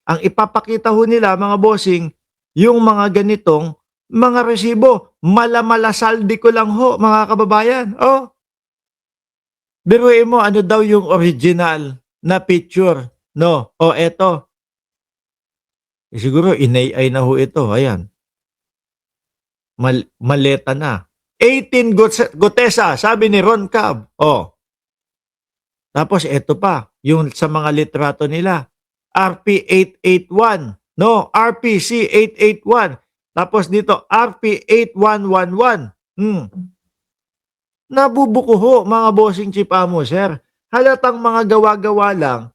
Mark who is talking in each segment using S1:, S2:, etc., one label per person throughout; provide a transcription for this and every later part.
S1: Ang ipapakita ho nila mga bossing, yung mga ganitong mga resibo. Mala-mala-saldi ko lang ho mga kababayan. Oh, biruin mo ano daw yung original na picture, no? O eto, siguro in-AI na ho ito, ayan. Maleta na. 18 Gotesa, sabi ni Ron Cab. Oh, tapos eto pa, yung sa mga litrato nila. RP 881, no? RPC 881. Tapos dito, RP 8111. Nabubuko ho, mga bossing chief amo, sir. Halatang mga gawa-gawa lang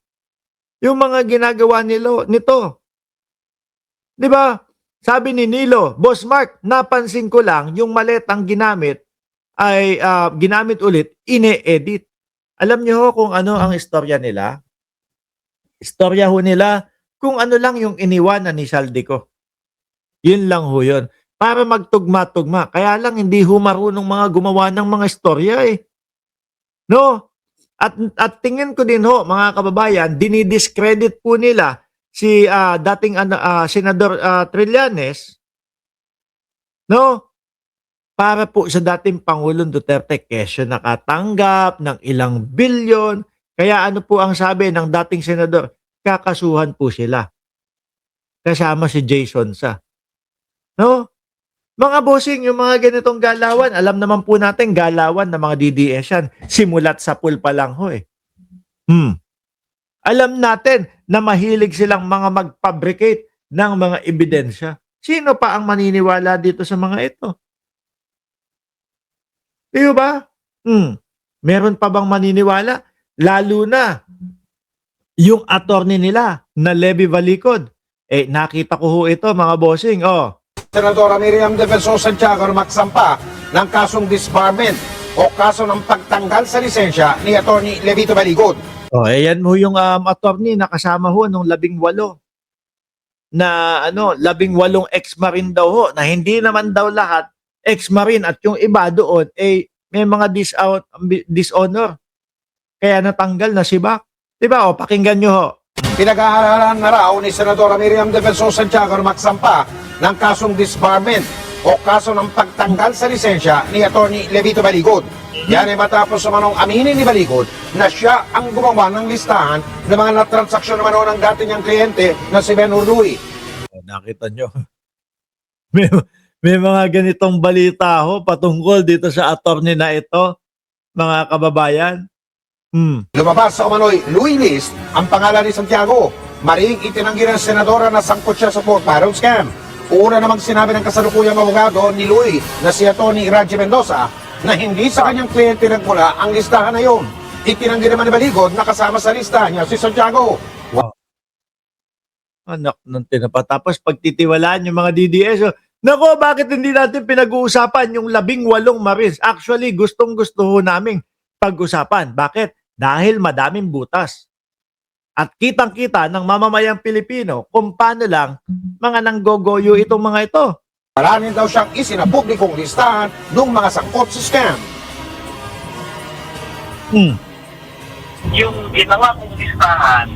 S1: yung mga ginagawa nito. 'Di ba? Sabi ni Nilo, Boss Mark, napansin ko lang yung maletang ginamit ay ginamit ulit, ine-edit. Alam niyo ho kung ano ang istorya nila? Istorya ho nila kung ano lang yung iniwanan ni Saldico. Yun lang ho yun. Para magtugma-tugma. Kaya lang hindi ho marunong mga gumawa ng mga istorya eh. No? At tingin ko din ho, mga kababayan, dinidiscredit po nila si dating Senador Trillanes, no? Para po sa dating Pangulong Duterte, kesyo nakatanggap ng ilang bilyon. Kaya ano po ang sabi ng dating senador? Kakasuhan po sila. Kasama si Jason sa. No? Mga bossing, yung mga ganitong galawan, alam naman po natin galawan ng mga DDS yan. Simulat sa pool pa lang ho eh. Alam natin na mahilig silang mga mag-fabricate ng mga ebidensya. Sino pa ang maniniwala dito sa mga ito? Di ba? Meron pa bang maniniwala? Lalo na yung attorney nila na Levy Valicod. Eh, nakita ko ho ito mga bossing. Oh,
S2: Senadora Miriam Defensor Santiago na magsampa ng kasong disbarment o kaso ng pagtanggal sa lisensya ni Atty. Levito Baligod.
S1: oh, ayan mo yung attorney na kasama ho nung 18 na 18 ex-marine daw ho na hindi naman daw lahat ex-marine at yung iba doon eh may mga dishonor. Kaya natanggal na si Bak. Diba? O, pakinggan nyo ho.
S2: Pinag-aaralan na raw ni Senadora Miriam Defensor Santiago na magsampa ng kasong disbarment o kaso ng pagtanggal sa lisensya ni Atty. Levito Baligod. Yan ay matapos manong aminin ni Baligod na siya ang gumawa ng listahan ng mga natransaksyon naman ng dati niyang kliyente na si Ben Urluy.
S1: Nakita nyo. may mga ganitong balita ho patungkol dito sa attorney na ito, mga kababayan.
S2: Lumabas sa umano'y Louis List ang pangalan ni Santiago. Maring itinanggi ng senadora na sangkot siya sa pork barrel scam. Una namang sinabi ng kasalukuyang abogado ni Louis na si Atty. Raji Mendoza na hindi sa kanyang kliyente nagmula ang listahan na yun. Itinanggi naman ni Baligod na kasama sa listahan niya si Santiago.
S1: Anak ng tinapa. Tapos pagtitiwalaan yung mga DDS. Nako, bakit hindi natin pinag-uusapan yung 18 Marines? Actually, gustong-gusto ho namin pag-usapan. Bakit? Dahil madaming butas. At kitang-kita ng mamamayang Pilipino kung paano lang mga nanggogoyo itong mga ito.
S2: Paranin daw siyang isinapublikong listahan ng mga sangkot sa scam.
S3: Yung ginawa kong listahan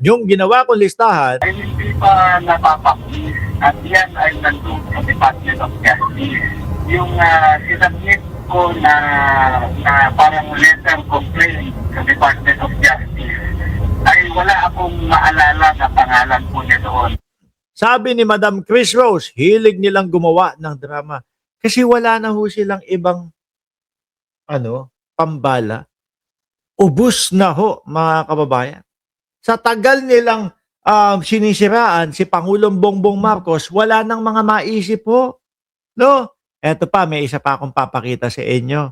S1: Yung ginawa kong listahan,
S3: ay hindi pa napapublish at yan ay nandun sa Department of Justice. Yung sinabit ko na parang letter complaint sa Department of Justice ay wala akong maalala na pangalan po niya doon.
S1: sabi ni Madam Chris Rose, hilig nilang gumawa ng drama. Kasi wala na ho silang ibang pambala. Ubus na ho, mga kababayan. Sa tagal nilang sinisiraan si Pangulong Bongbong Marcos, wala nang mga maisip ho. No? Eto pa, may isa pa akong papakita sa inyo.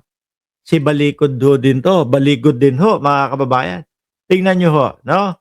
S1: Si Baligod ho din to. Baligod din ho, mga kababayan. Tingnan nyo ho, no?